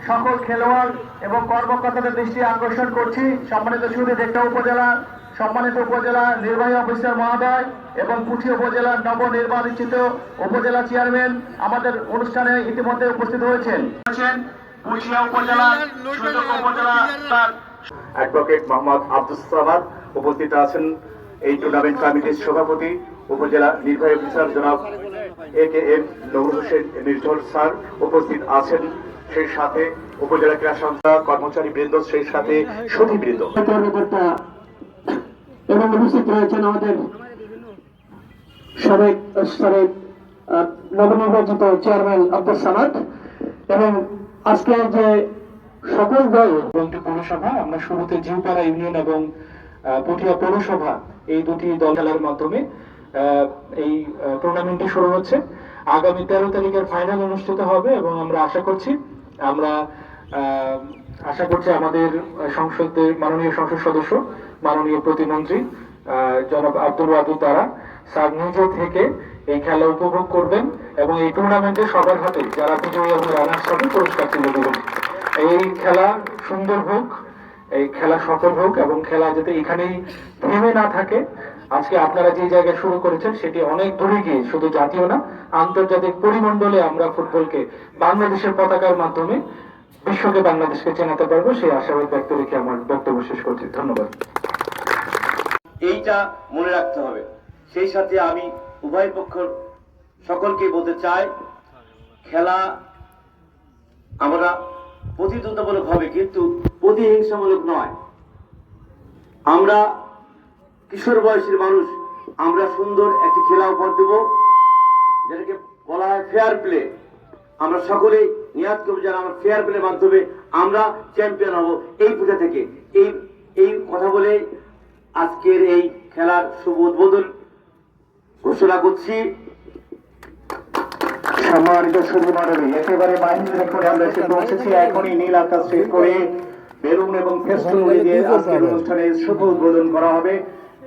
সকল খেলোয়াড় এবং কর্মকর্তাদের দৃষ্টি আকর্ষণ করছি। সম্মানিত সুধী ডেকটা উপজেলা সম্মানিত উপজেলা নির্বাহী অফিসার মহোদয় এবং পুঠিয়া উপজেলার নবনির্বাচিত উপজেলা চেয়ারম্যান আমাদের অনুষ্ঠানে ইতিমধ্যে উপস্থিত হয়েছেন। পুঠিয়া উপজেলা অ্যাডভোকেট মোহাম্মদ আব্দুস সামাদ উপস্থিত আছেন। এই টুর্নামেন্ট কমিটির সভাপতি উপজেলা নির্বাহী অফিসার জনাব AKM নূর হোসেন নির্ঝর স্যার উপস্থিত আছেন। সেই সাথে উপজেলা ক্রীড়া সংস্থা কর্মচারী বৃন্দ, সেই সাথে সুধীবৃন্দ এবং উপস্থিত রয়েছেন আমাদের সাবেক নবনির্বাচিত চেয়ারম্যান আব্দুস সামাদ এবং আজকে যে সকল দল পৌরসভা, আমরা শুরুতে জিউপাড়া ইউনিয়ন এবং পুঠিয়া পৌরসভা এই দুটি দল খেলার মাধ্যমে এই টুর্নামেন্টটি শুরু হচ্ছে। আগামী 13 তারিখের ফাইনাল অনুষ্ঠিত হবে এবং আমরা আশা করছি আমাদের সংসদের মাননীয় সংসদ সদস্য মাননীয় প্রতিমন্ত্রী জনাব আব্দুল ওয়াদুদ দ্বারা স্যার নিজে থেকে এই খেলা উপভোগ করবেন এবং এই টুর্নামেন্টে সবার হাতে যারা বিজয়ী এবং রানার্স হবে পুরস্কার তুলে দেবেন। এই খেলা সুন্দর হোক, এই খেলা সফল হোক এবং খেলা যাতে এখানেই থেমে না থাকে। আজকে আপনারা যে জায়গায় শুরু করেছেন সেটি অনেক দূরে গিয়ে শুধু জাতীয় না, আন্তর্জাতিক পরিমণ্ডলে আমরা ফুটবলকে বাংলাদেশের পতাকার মাধ্যমে বিশ্বকে বাংলাদেশকে চেনাতে পারবো, সেই আশাবাদ ব্যক্ত রেখে আমার বক্তব্য শেষ করছি। ধন্যবাদ। এইটা মনে রাখতে হবে। সেই সাথে আমি উভয় পক্ষ সকলকে বলতে চাই, খেলা আমরা প্রতিদ্বন্দ্বমূলক হবে কিন্তু প্রতিহিংসামূলক নয়। আমরা কিশোর বয়সের মানুষ, আমরা সুন্দর একটি খেলা উপহার দেব যেটাকে বলা হয় ফেয়ার প্লে। আমরা সকলেই নিয়াত করব যেন আমরা ফেয়ার প্লের মাধ্যমে আমরা চ্যাম্পিয়ন হব এই পূজা থেকে। এই কথা বলে আজকের এই খেলার শুভ উদ্বোধন ঘোষণা করছি। সম্মানিত সুধী মণ্ডলী, একেবারে মাহিন্দ্রা করে আমরা এসে পৌঁছেছি। এখনই নীল আকাশ শেষ করে বেলুন এবং ফেস্টুন দিয়ে আজকের অনুষ্ঠানের শুভ উদ্বোধন করা হবে।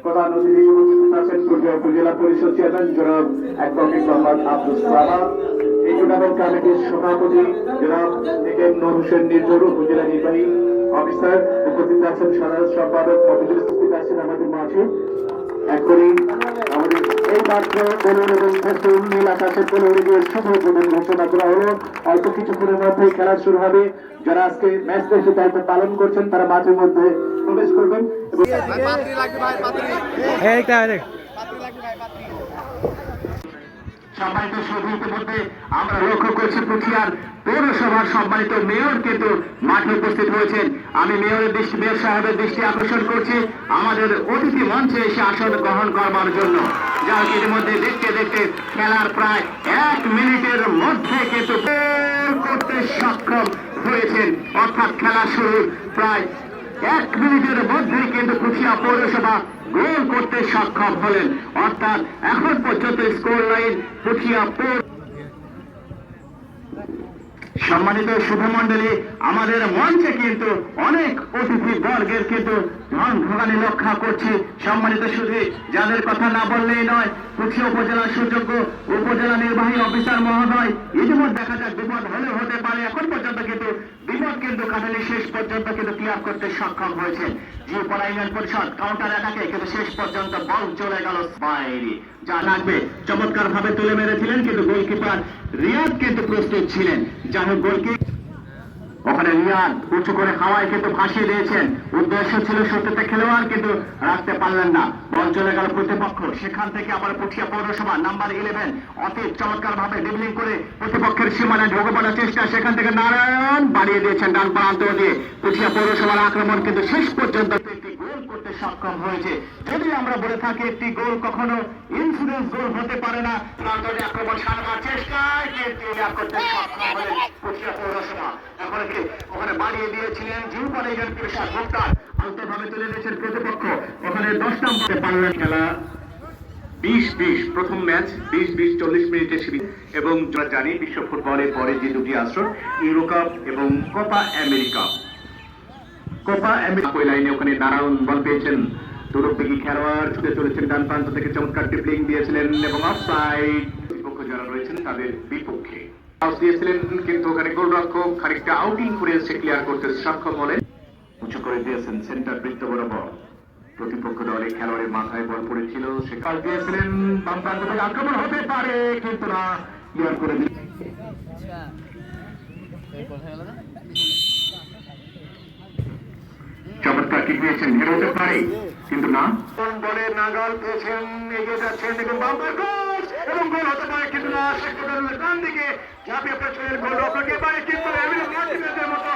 প্রধান অতিথি উপস্থিত আছেন উপজেলা পরিষদ চেয়ারম্যান জনাব অ্যাডভোকেট মোহাম্মদ আব্দুস সামাদ, এই টুর্নামেন্ট কমিটির সভাপতি জনাব AKM নূর হোসেন নির্ঝর উপজেলা নির্বাহী অফিসার, উপস্থিত আছেন সাধারণ সম্পাদক মফিজুল, উপস্থিত আছেন আমাদের মাঝে। এখনই আমাদের এই মাত্র বেলুন এবং ফেস্টুন নীল আকাশের বেলুন দিয়ে শুভ উদ্বোধন ঘোষণা করা হলো। অল্প কিছুক্ষণের মধ্যেই খেলা শুরু হবে। যারা আজকে ম্যাচ রেফারি দায়িত্ব পালন করছেন তারা মাঠের মধ্যে প্রবেশ করবেন। সম্মানিত সুধী, ইতিমধ্যে আমরা লক্ষ্য করছি পুঠিয়ার পৌরসভার সম্মানিত মেয়র কিন্তু মাঠে উপস্থিত হয়েছেন। আমি মেয়র সাহেবের দৃষ্টি আকর্ষণ করছি আমাদের অতিথি মঞ্চে এসে আসন গ্রহণ করবার জন্য, যা ইতিমধ্যে দেখতে দেখতে খেলার প্রায় 1 মিনিটের মধ্যে কিন্তু করতে সক্ষম হয়েছেন। অর্থাৎ খেলা শুরুর প্রায় 1 মিনিটের মধ্যেই কিন্তু পুঠিয়া পৌরসভা গোল করতে সক্ষম হলেন। অর্থাৎ এখন পর্যন্ত স্কোর লাইন পুঠিয়া পৌর। সম্মানিত শুভমণ্ডলী, আমাদের মঞ্চে কিন্তু অনেক অতিথি বর্গের কিন্তু ধন ভোগানি রক্ষা করছে। সম্মানিত সুধী, যাদের কথা না বললেই নয়, পুঠিয়া উপজেলার সুযোগ্য উপজেলা নির্বাহী অফিসার মহোদয়, ইতিমধ্যে দেখা যাক বিপদ হলে হতে পারে, এখন পর্যন্ত কিন্তু বিপদ কিন্তু কাটালি শেষ পর্যন্ত কিন্তু ক্লিয়ার করতে সক্ষম হয়েছে। জিউপাড়া ইউনিয়ন পরিষদ কাউন্টার এটাকে কিন্তু শেষ পর্যন্ত বল চলে গেল বাইরে, যা লাগবে চমৎকার ভাবে তুলে মেরেছিলেন কিন্তু গোলকিপার রিয়াদ কিন্তু প্রস্তুত ছিলেন। যাই হোক, গোলকিপার ওখানে রিয়াদ উঁচু করে হাওয়ায় কিন্তু ভাসিয়ে দিয়েছেন। উদ্দেশ্য ছিল সত্যতে খেলোয়াড় কিন্তু রাখতে পারলেন না, বল চলে গেল প্রতিপক্ষ। সেখান থেকে আবার পুঠিয়া পৌরসভা নাম্বার 11 অতি চমৎকার ভাবে ড্রিবলিং করে প্রতিপক্ষের সীমানায় ঢোকে পড়ার চেষ্টা, সেখান থেকে নারায়ণ বাড়িয়ে দিয়েছেন ডান প্রান্ত দিয়ে। পুঠিয়া পৌরসভার আক্রমণ কিন্তু শেষ পর্যন্ত একটি গোল করতে সক্ষম হয়েছে। যদি আমরা বলে থাকি একটি গোল কখনো ইনসিডেন্স গোল হতে পারে না, তারপরে আক্রমণ সারবার চেষ্টায় কিন্তু করতে সক্ষম হলেন পুঠিয়া পৌরসভা। এখন ওখানে বাড়িয়ে দিয়েছিলেন জিউপাড়া ইউনিয়ন পরিষদ মুক্তার, আলতোভাবে তুলে দিয়েছেন প্রতিপক্ষ। ওখানে 10 নম্বরে পারলেন। খেলা 20-20 প্রথম ম্যাচ 20-20 40 মিনিটের শিবির। এবং যারা জানি বিশ্ব ফুটবলের পরে যে দুটি আসর ইউরো কাপ এবং কোপা আমেরিকা, ওই লাইনে ওখানে নারায়ণ বল পেয়েছেন। তুরুপেকি খেলোয়াড় ছুটে চলেছেন ডান প্রান্ত থেকে, চমৎকার ড্রিবলিং দিয়েছিলেন এবং অফসাইড। প্রতিপক্ষ যারা রয়েছেন তাদের বিপক্ষে পাস দিয়েছিলেন, কিন্তু ওখানে গোলরক্ষক খানিকটা আউটিং করে এসে ক্লিয়ার করতে সক্ষম হলেন। উঁচু করে দিয়েছেন সেন্টার বৃত্ত বরাবর, প্রতিপক্ষ দলের খেলোয়াড়ের মাথায় বল পড়েছিল, সে পাস দিয়েছিলেন, বাম প্রান্ত থেকে আক্রমণ হতে পারে কিন্তু না, ক্লিয়ার করে দিলেন। চমৎকার কি পেয়েছেন, হেরোতে পারে কিন্তু না, বলে নাগাল পেয়েছেন, এগিয়ে যাচ্ছেন এবং বাম্পার গোল এবং গোল হতে পারে কিন্তু না, শেখ মুজিবুর ডান দিকে ঝাঁপিয়ে পড়েছিলেন, গোল রক্ষকের পারে কিন্তু এমিলি মার্টিনেজের মতো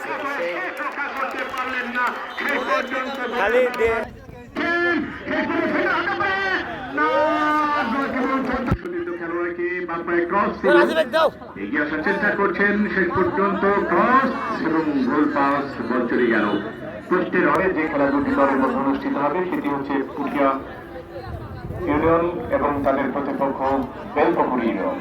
শেষ রক্ষা করতে পারলেন না, শেষ পর্যন্ত খেলোয়াড়কে বাম্পারে ক্রস এগিয়ে আসার চেষ্টা করছেন, শেষ পর্যন্ত ক্রস এবং গোল পাস, বল চলে গেল। পোস্টের হবে যে খেলা দুটি দলের মধ্যে অনুষ্ঠিত হবে সেটি হচ্ছে পুঠিয়া ইউনিয়ন এবং তাদের প্রতিপক্ষ বেলপুকুর ইউনিয়ন।